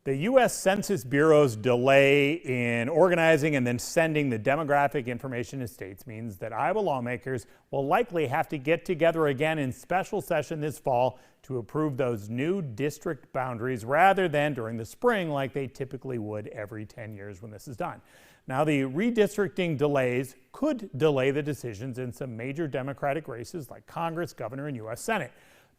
The U.S. Census Bureau's delay in organizing and then sending the demographic information to states means that Iowa lawmakers will likely have to get together again in special session this fall to approve those new district boundaries rather than during the spring like they typically would every 10 years when this is done. Now, the redistricting delays could delay the decisions in some major Democratic races like Congress, governor, and U.S. Senate.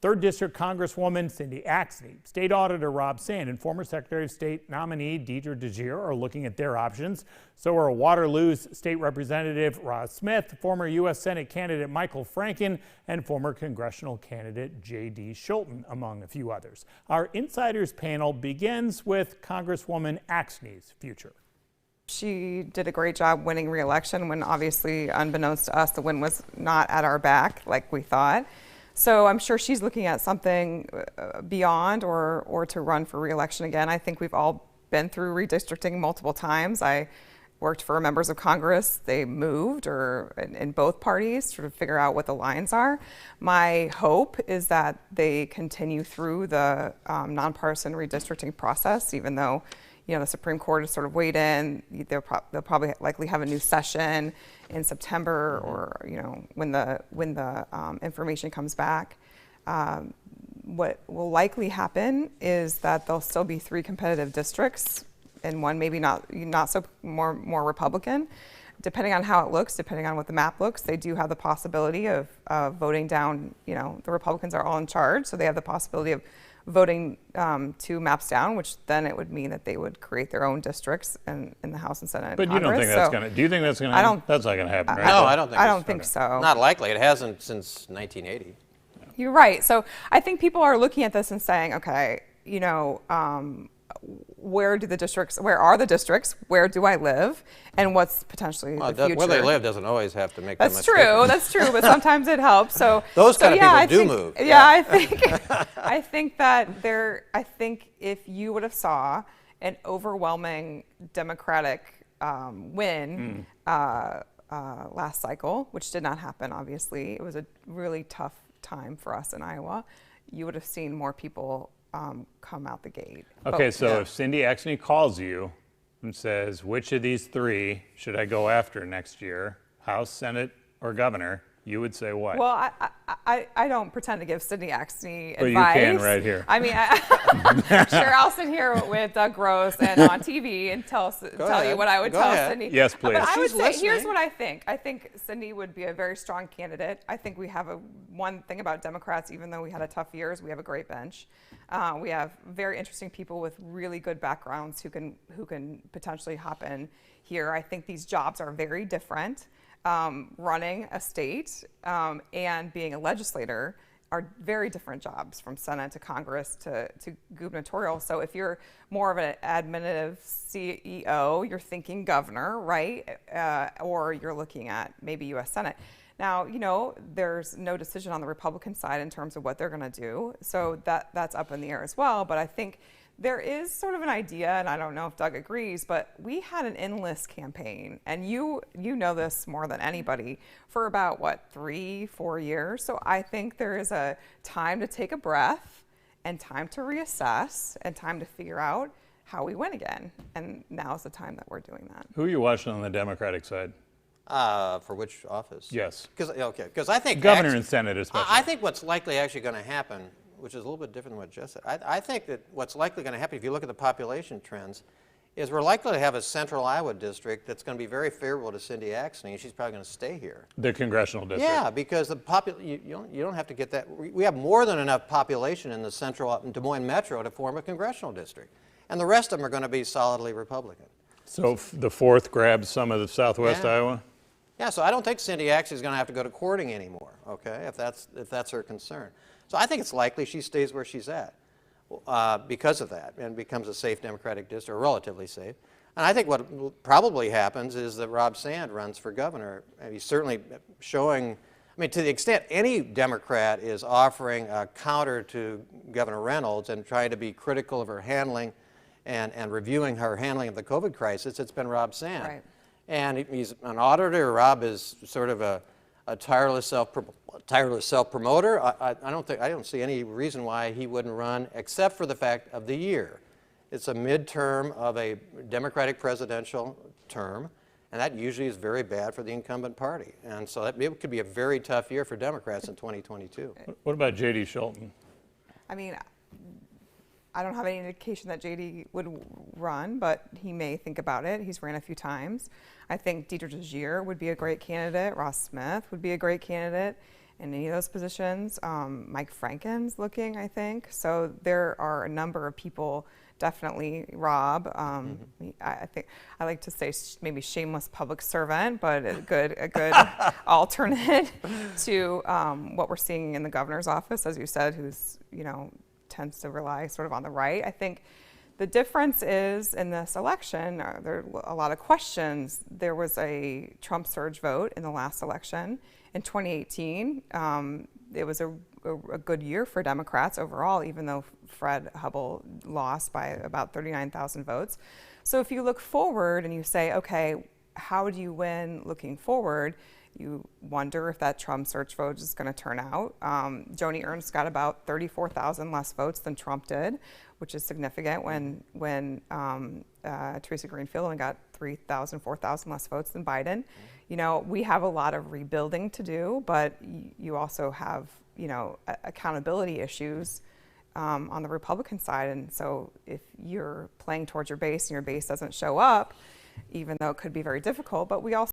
3rd District Congresswoman Cindy Axne, State Auditor Rob Sand, and former Secretary of State nominee Deidre DeJear are looking at their options. So are Waterloo's State Representative Roz Smith, former U.S. Senate candidate Michael Franken, and former congressional candidate J.D. Scholten, among a few others. Our Insiders panel begins with Congresswoman Axne's future. She did a great job winning re-election when obviously, unbeknownst to us, the win was not at our back like we thought. So I'm sure she's looking at something beyond or to run for re-election again. I think we've all been through redistricting multiple times. I worked for members of Congress. They moved or in both parties to sort of figure out what the lines are. My hope is that they continue through the nonpartisan redistricting process, even though the Supreme Court has sort of weighed in. They'll probably likely have a new session in September, or when the information comes back. What will likely happen is that there'll still be 3 competitive districts, and one maybe not so more Republican. Depending on how it looks, depending on what the map looks, they do have the possibility of voting down. The Republicans are all in charge, so they have the possibility of voting 2 maps down, which then it would mean that they would create their own districts in the House and Senate. But and Congress. You don't think that's going to? Do you think that's going to happen? That's not going to happen, right? No, I don't think. I don't think so. Not likely. It hasn't since 1980. You're right. So I think people are looking at this and saying, okay, where are the districts? Where do I live? And what's potentially the future? Where they live doesn't always have to make That's that much true. difference. That's true. But sometimes it helps. So those kind of people move. Yeah, I think I think if you would have saw an overwhelming Democratic win last cycle, which did not happen, obviously, it was a really tough time for us in Iowa. You would have seen more people come out the gate. Okay, so if Cindy Axne calls you and says, which of these 3 should I go after next year, House, Senate, or Governor, you would say what? Well, I don't pretend to give Cindy Axne advice. But you can right here. I mean, sure, I'll sit here with Doug Gross and on TV and tell you what I would tell Cindy. Yes, please. But I would say, listening. here's what I think. I think Cindy would be a very strong candidate. I think we have one thing about Democrats, even though we had a tough years, we have a great bench. We have very interesting people with really good backgrounds who can potentially hop in here. I think these jobs are very different. Running a state and being a legislator are very different jobs, from Senate to Congress to gubernatorial. So if you're more of an administrative CEO, you're thinking governor, right? Or you're looking at maybe U.S. Senate. Now, there's no decision on the Republican side in terms of what they're going to do. So that's up in the air as well. But I think there is sort of an idea, and I don't know if Doug agrees, but we had an enlist campaign, and you know this more than anybody, for about, 3-4 years. So I think there is a time to take a breath and time to reassess and time to figure out how we win again. And now is the time that we're doing that. Who are you watching on the Democratic side? For which office? Yes. Because I think Governor and Senate especially. I think what's likely actually going to happen, which is a little bit different than what Jess said. I think that what's likely going to happen, if you look at the population trends, is we're likely to have a central Iowa district that's going to be very favorable to Cindy Axne, and she's probably going to stay here. The congressional district. Yeah, because you don't have to get that. We have more than enough population in the central Des Moines metro to form a congressional district, and the rest of them are going to be solidly Republican. So the 4th grabs some of the southwest Iowa? Yeah, so I don't think Cindy Axne is going to have to go to courting anymore, okay, if that's her concern. So I think it's likely she stays where she's at because of that and becomes a safe Democratic district, or relatively safe. And I think what probably happens is that Rob Sand runs for governor. And he's certainly showing, to the extent any Democrat is offering a counter to Governor Reynolds and trying to be critical of her handling and reviewing her handling of the COVID crisis, it's been Rob Sand. Right. And he's an auditor. Rob is sort of a tireless self-promoter. I don't see any reason why he wouldn't run, except for the fact of the year. It's a midterm of a Democratic presidential term, and that usually is very bad for the incumbent party. And so it could be a very tough year for Democrats in 2022. What about J.D. Scholten? I mean, I don't have any indication that JD would run, but he may think about it. He's ran a few times. I think Deidre DeGier would be a great candidate. Ross Smith would be a great candidate in any of those positions. Mike Franken's looking, I think. So there are a number of people. Definitely Rob. I think I like to say maybe shameless public servant, but a good alternate to what we're seeing in the governor's office, as you said, who's tends to rely sort of on the right. I think the difference is in this election, there are a lot of questions. There was a Trump surge vote in the last election in 2018. It was a good year for Democrats overall, even though Fred Hubbell lost by about 39,000 votes. So if you look forward and you say, okay, how do you win looking forward? You wonder if that Trump surge vote is going to turn out. Joni Ernst got about 34,000 less votes than Trump did, which is significant when Teresa Greenfield only got 3,000, 4,000 less votes than Biden. We have a lot of rebuilding to do, but you also have, accountability issues on the Republican side. And so if you're playing towards your base and your base doesn't show up, even though it could be very difficult, but we also